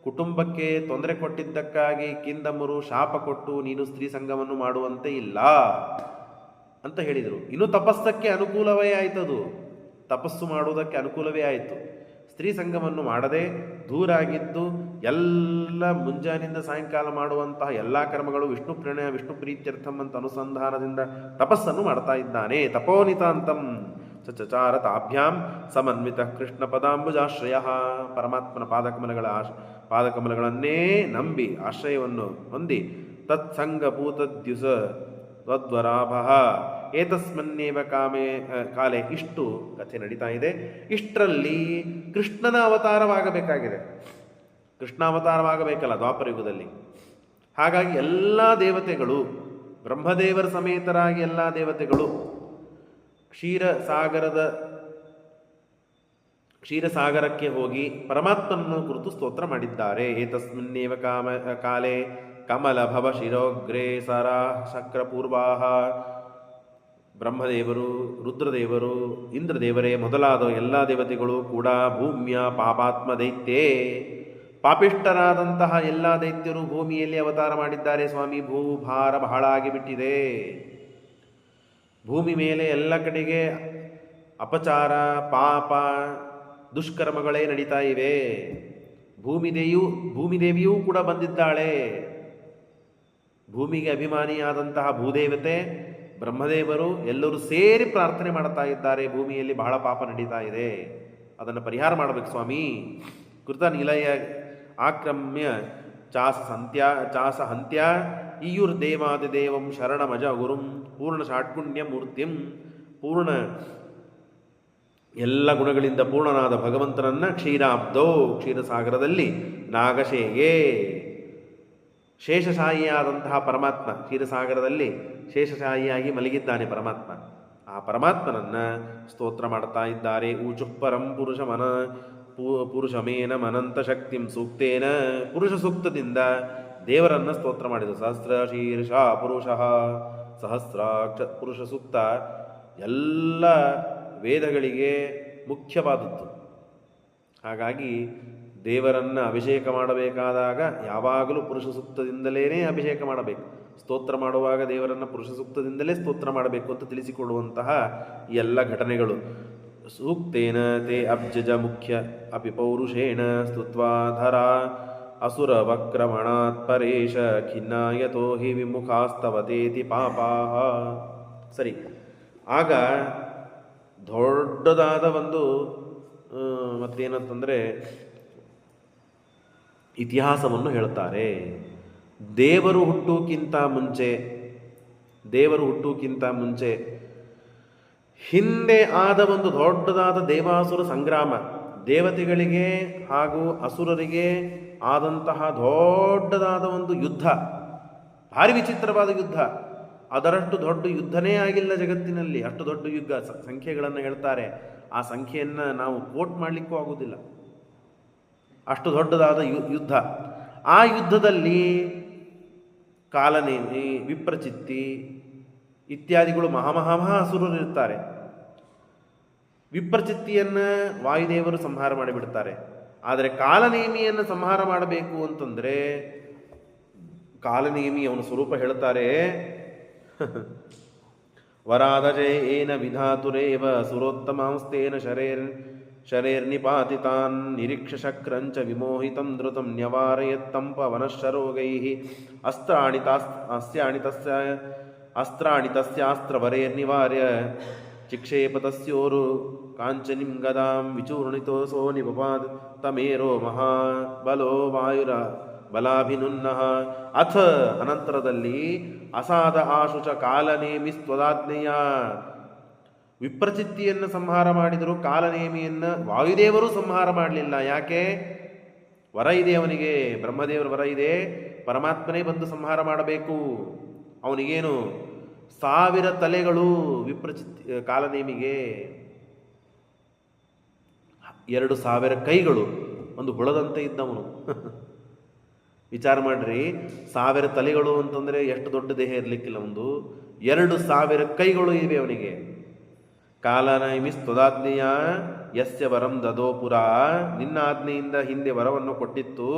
ಕುಟುಂಬಕ್ಕೆ ತೊಂದರೆ ಕೊಟ್ಟಿದ್ದಕ್ಕಾಗಿ ಕಿಂದಮರು ಶಾಪ ಕೊಟ್ಟು ನೀನು ಸ್ತ್ರೀ ಸಂಘವನ್ನು ಮಾಡುವಂತೆ ಇಲ್ಲ ಅಂತ ಹೇಳಿದರು. ಇನ್ನು ತಪಸ್ಸಕ್ಕೆ ಅನುಕೂಲವೇ ಆಯ್ತದು. ತಪಸ್ಸು ಮಾಡುವುದಕ್ಕೆ ಅನುಕೂಲವೇ ಆಯಿತು. ಸ್ತ್ರೀ ಸಂಘವನ್ನು ಮಾಡದೆ ದೂರಾಗಿದ್ದು ಎಲ್ಲ ಮುಂಜಾನಿಂದ ಸಾಯಂಕಾಲ ಮಾಡುವಂತಹ ಎಲ್ಲ ಕರ್ಮಗಳು ವಿಷ್ಣು ಪ್ರಣಯ ವಿಷ್ಣು ಪ್ರೀತ್ಯರ್ಥಂ ಅಂತ ಅನುಸಂಧಾನದಿಂದ ತಪಸ್ಸನ್ನು ಮಾಡ್ತಾ ಇದ್ದಾನೆ. ತಪೋನಿತಾಂತಂ ಚಚಾರ ತಾಭ್ಯಾಂ ಸಮನ್ವಿತ ಕೃಷ್ಣ ಪದಾಂಬುಜಾಶ್ರಯ. ಪರಮಾತ್ಮನ ಪಾದಕಮಲಗಳನ್ನೇ ನಂಬಿ ಆಶ್ರಯವನ್ನು ಹೊಂದಿ ತತ್ಸಂಗಭೂತದ್ಯುಸ ತ್ವದ್ವರಾಭ ಏತಸ್ಮನ್ನೇವ ಕಾಲೆ. ಇಷ್ಟು ಕಥೆ ನಡೀತಾ ಇದೆ. ಇಷ್ಟರಲ್ಲಿ ಕೃಷ್ಣನ ಅವತಾರವಾಗಬೇಕಾಗಿದೆ. ಕೃಷ್ಣಾವತಾರವಾಗಬೇಕಲ್ಲ ದ್ವಾಪರಯುಗದಲ್ಲಿ. ಹಾಗಾಗಿ ಎಲ್ಲ ದೇವತೆಗಳು, ಬ್ರಹ್ಮದೇವರ ಸಮೇತರಾಗಿ ಎಲ್ಲ ದೇವತೆಗಳು ಕ್ಷೀರಸಾಗರಕ್ಕೆ ಹೋಗಿ ಪರಮಾತ್ಮನನ್ನು ಕುರಿತು ಸ್ತೋತ್ರ ಮಾಡಿದ್ದಾರೆ. ಏತಸ್ಮಿನ್ನೇವ ಕಾಲೆ ಕಮಲ ಭವ ಶಿರೋಗ್ರೇಸರ ಶಕ್ರಪೂರ್ವಾಹ. ಬ್ರಹ್ಮದೇವರು, ರುದ್ರದೇವರು, ಇಂದ್ರದೇವರೇ ಮೊದಲಾದ ಎಲ್ಲ ದೇವತೆಗಳು ಕೂಡ ಭೂಮ್ಯ ಪಾಪಾತ್ಮ ದೈತ್ಯೇ, ಪಾಪಿಷ್ಠರಾದಂತಹ ಎಲ್ಲ ದೈತ್ಯರು ಭೂಮಿಯಲ್ಲಿ ಅವತಾರ ಮಾಡಿದ್ದಾರೆ. ಸ್ವಾಮಿ, ಭೂಭಾರ ಬಹಳ ಆಗಿಬಿಟ್ಟಿದೆ. ಭೂಮಿ ಮೇಲೆ ಎಲ್ಲ ಕಡೆಗೆ ಅಪಚಾರ, ಪಾಪ, ದುಷ್ಕರ್ಮಗಳೇ ನಡೀತಾ ಇವೆ. ಭೂಮಿದೇವಿಯೂ ಕೂಡ ಬಂದಿದ್ದಾಳೆ. ಭೂಮಿಗೆ ಅಭಿಮಾನಿಯಾದಂತಹ ಭೂದೇವತೆ, ಬ್ರಹ್ಮದೇವರು ಎಲ್ಲರೂ ಸೇರಿ ಪ್ರಾರ್ಥನೆ ಮಾಡ್ತಾ ಇದ್ದಾರೆ. ಭೂಮಿಯಲ್ಲಿ ಬಹಳ ಪಾಪ ನಡೀತಾ ಇದೆ, ಅದನ್ನು ಪರಿಹಾರ ಮಾಡಬೇಕು ಸ್ವಾಮಿ. ಕೃತ ನಿಲಯ ಆಕ್ರಮ್ಯ ಚಾಸ ಹಂತ್ಯ ಈಯುರ್ದೇವಾದಿದೇವಂ ಶರಣಮಜ ಗುರುಂ ಪೂರ್ಣ ಷಾಟ್ಗುಣ್ಯ ಮೂರ್ತಿಂ. ಪೂರ್ಣ ಎಲ್ಲ ಗುಣಗಳಿಂದ ಪೂರ್ಣನಾದ ಭಗವಂತನನ್ನ ಕ್ಷೀರಾಬ್ದೋ ಕ್ಷೀರಸಾಗರದಲ್ಲಿ ನಾಗಶೇಯೇ ಶೇಷಶಾಹಿಯಾದಂತಹ ಪರಮಾತ್ಮ ಕ್ಷೀರಸಾಗರದಲ್ಲಿ ಶೇಷಶಾಹಿಯಾಗಿ ಮಲಗಿದ್ದಾನೆ ಪರಮಾತ್ಮ. ಆ ಪರಮಾತ್ಮನನ್ನ ಸ್ತೋತ್ರ ಮಾಡ್ತಾ ಇದ್ದಾರೆ. ಊಚುಃಪರಂ ಪುರುಷಮೇನ ಮನಂತ ಶಕ್ತಿಂ ಸೂಕ್ತೇನ. ಪುರುಷ ಸೂಕ್ತದಿಂದ ದೇವರನ್ನ ಸ್ತೋತ್ರ ಮಾಡಿದರು. ಸಹಸ್ರ ಶೀರ್ಷ ಪುರುಷ ಸಹಸ್ರಾಕ್ಷ. ಪುರುಷ ಸೂಕ್ತ ಎಲ್ಲ ವೇದಗಳಿಗೆ ಮುಖ್ಯವಾದದ್ದು. ಹಾಗಾಗಿ ದೇವರನ್ನು ಅಭಿಷೇಕ ಮಾಡಬೇಕಾದಾಗ ಯಾವಾಗಲೂ ಪುರುಷ ಸೂಕ್ತದಿಂದಲೇ ಅಭಿಷೇಕ ಮಾಡಬೇಕು. ಸ್ತೋತ್ರ ಮಾಡುವಾಗ ದೇವರನ್ನು ಪುರುಷ ಸೂಕ್ತದಿಂದಲೇ ಸ್ತೋತ್ರ ಮಾಡಬೇಕು ಅಂತ ತಿಳಿಸಿಕೊಡುವಂತಹ ಎಲ್ಲ ಘಟನೆಗಳು. ಸೂಕ್ತೇನ ತೇ ಅಬ್ಜಜ ಮುಖ್ಯ ಅಪಿ ಪೌರುಷೇಣ ಸ್ತುತ್ವಾಧರ ಅಸುರ ವಕ್ರಮಣಾತ್ ಪರೇಶ ಖಿನ್ನಾಯತೋ ಹಿ ವಿಮುಖಾಸ್ತವತೇತಿ ಪಾಪಾಹ. ಸರಿ, ಆಗ ದೊಡ್ಡದಾದ ಒಂದು ಮತ್ತೇನಂತಂದರೆ ಇತಿಹಾಸವನ್ನು ಹೇಳ್ತಾರೆ. ದೇವರು ಹುಟ್ಟುಕ್ಕಿಂತ ಮುಂಚೆ ಹಿಂದೆ ಆದ ಒಂದು ದೊಡ್ಡದಾದ ದೇವಾಸುರ ಸಂಗ್ರಾಮ, ದೇವತೆಗಳಿಗೆ ಹಾಗೂ ಅಸುರರಿಗೆ ಆದಂತಹ ದೊಡ್ಡದಾದ ಒಂದು ಯುದ್ಧ, ಭಾರಿ ವಿಚಿತ್ರವಾದ ಯುದ್ಧ. ಅದರಷ್ಟು ದೊಡ್ಡ ಯುದ್ಧನೇ ಆಗಿಲ್ಲ ಜಗತ್ತಿನಲ್ಲಿ. ಅಷ್ಟು ದೊಡ್ಡ ಯುದ್ಧ, ಸಂಖ್ಯೆಗಳನ್ನು ಹೇಳ್ತಾರೆ. ಆ ಸಂಖ್ಯೆಯನ್ನು ನಾವು ಕೋಟ್ ಮಾಡಲಿಕ್ಕೂ ಆಗುವುದಿಲ್ಲ, ಅಷ್ಟು ದೊಡ್ಡದಾದ ಯುದ್ಧ. ಆ ಯುದ್ಧದಲ್ಲಿ ಕಾಲನೇಮಿ, ವಿಪ್ರಚಿತ್ತಿ ಇತ್ಯಾದಿಗಳು ಮಹಾಮಹಾಸುರರು ಇರ್ತಾರೆ. ವಿಪ್ರಚಿತ್ತಿಯನ್ನು ವಾಯುದೇವರು ಸಂಹಾರ ಮಾಡಿಬಿಡ್ತಾರೆ. ಆದರೆ ಕಾಲನೇಮಿಯನ್ನು ಸಂಹಾರ ಮಾಡಬೇಕು ಅಂತಂದರೆ ಕಾಲನೇಮಿ ಅವನ ಸ್ವರೂಪ ಹೇಳ್ತಾರೆ. ವರಾದಜೇನ ವಿಧಾತುರೇವ ಸುರೋತ್ತಮಾಂಸ್ತೇನ ಶರೇರ್ನಿಪಾತಿತಾನ್ ನಿರೀಕ್ಷ ಶಕ್ರಂಚ ವಿಮೋಹಿತಂ ಧೃತಂ ನ್ಯವಾರಯತ್ತಂ ಪವನಶ್ಚರೋಗೈಃ ಅಸ್ತ್ರಾಣಿ ತಸ್ಯಾಸ್ತ್ರವರೇರ್ನಿವಾರ್ಯ ಚಿಕ್ಷೇಪ ತಸ್ಯೋರು ಕಾಂಚನಿಂ ಗದಾಂ ವಿಚೂರ್ಣಿತೋಸೋ ನಿಪಪಾದ್ ತಮೇರೋ ಮಹಾಬಲೋ ವಾಯುರ ಬಲಾಭಿನುನ್ನಃ. ಅಥ ಅನಂತರದಲ್ಲಿ ಅಸಾದ ಆಶುಚ ಕಾಲನೇಮಿ ಸ್ವದಾಜ್ಞೆಯ. ವಿಪ್ರಚಿತ್ತಿಯನ್ನು ಸಂಹಾರ ಮಾಡಿದರು, ಕಾಲನೇಮಿಯನ್ನು ವಾಯುದೇವರು ಸಂಹಾರ ಮಾಡಲಿಲ್ಲ. ಯಾಕೆ? ವರ ಇದೆ ಅವನಿಗೆ, ಬ್ರಹ್ಮದೇವರ ವರ ಇದೆ, ಪರಮಾತ್ಮನೇ ಬಂದು ಸಂಹಾರ ಮಾಡಬೇಕು. ಅವನಿಗೇನು 1000 ತಲೆಗಳು ಕಾಲನೇಮಿಗೆ, 2000 ಕೈಗಳು, ಒಂದು ಹುಳದಂತೆ ಇದ್ದವನು. ವಿಚಾರ ಮಾಡ್ರಿ, 1000 ತಲೆಗಳು ಅಂತಂದರೆ ಎಷ್ಟು ದೊಡ್ಡ ದೇಹ ಇರಲಿಕ್ಕಿಲ್ಲ. ಒಂದು 2000 ಕೈಗಳು ಇವೆ ಅವನಿಗೆ. ಕಾಲನೇಮಿ ಸ್ತದಾಜ್ಞೆಯ ಯಸ್ಯ ವರಂ ದದೋಪುರ. ನಿನ್ನ ಆಜ್ಞೆಯಿಂದ ಹಿಂದೆ ವರವನ್ನು ಕೊಟ್ಟಿತ್ತು.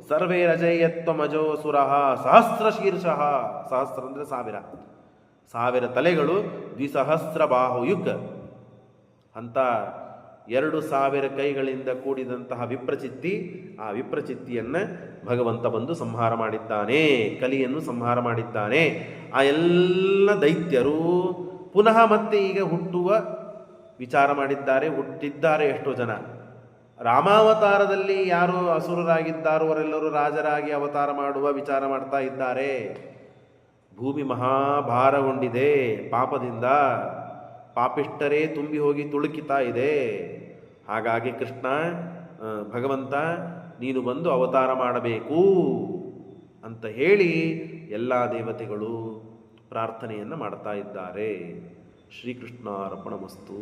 ಸರ್ವೇ ರಜಯತ್ವಮಜೋ ಸುರಃ ಸಹಸ್ರ ಶೀರ್ಷಃ. ಸಹಸ್ರ ಅಂದರೆ 1000 ತಲೆಗಳು, ದ್ವಿಸಹಸ್ರ ಬಾಹುಯುಗ್ ಅಂತ 2000 ಕೈಗಳಿಂದ ಕೂಡಿದಂತಹ ವಿಪ್ರಚಿತ್ತಿ. ಆ ವಿಪ್ರಚಿತ್ತಿಯನ್ನು ಭಗವಂತ ಬಂದು ಸಂಹಾರ ಮಾಡಿದ್ದಾನೆ, ಕಲಿಯನ್ನು ಸಂಹಾರ ಮಾಡಿದ್ದಾನೆ. ಆ ಎಲ್ಲ ದೈತ್ಯರು ಪುನಃ ಮತ್ತೆ ಈಗ ಹುಟ್ಟುವ ವಿಚಾರ ಮಾಡಿದ್ದಾರೆ, ಹುಟ್ಟಿದ್ದಾರೆ. ಎಷ್ಟೋ ಜನ ರಾಮಾವತಾರದಲ್ಲಿ ಯಾರು ಅಸುರರಾಗಿದ್ದಾರೋ ಅವರೆಲ್ಲರೂ ರಾಜರಾಗಿ ಅವತಾರ ಮಾಡುವ ವಿಚಾರ ಮಾಡ್ತಾ ಇದ್ದಾರೆ. ಭೂಮಿ ಮಹಾಭಾರಗೊಂಡಿದೆ ಪಾಪದಿಂದ, ಪಾಪಿಷ್ಟರೇ ತುಂಬಿ ಹೋಗಿ ತುಳುಕಿತಾ ಇದೆ. ಹಾಗಾಗಿ ಕೃಷ್ಣ, ಭಗವಂತ ನೀನು ಬಂದು ಅವತಾರ ಮಾಡಬೇಕು ಅಂತ ಹೇಳಿ ಎಲ್ಲ ದೇವತೆಗಳು ಪ್ರಾರ್ಥನೆಯನ್ನು ಮಾಡ್ತಾ ಇದ್ದಾರೆ. ಶ್ರೀಕೃಷ್ಣಾರ್ಪಣಮಸ್ತು.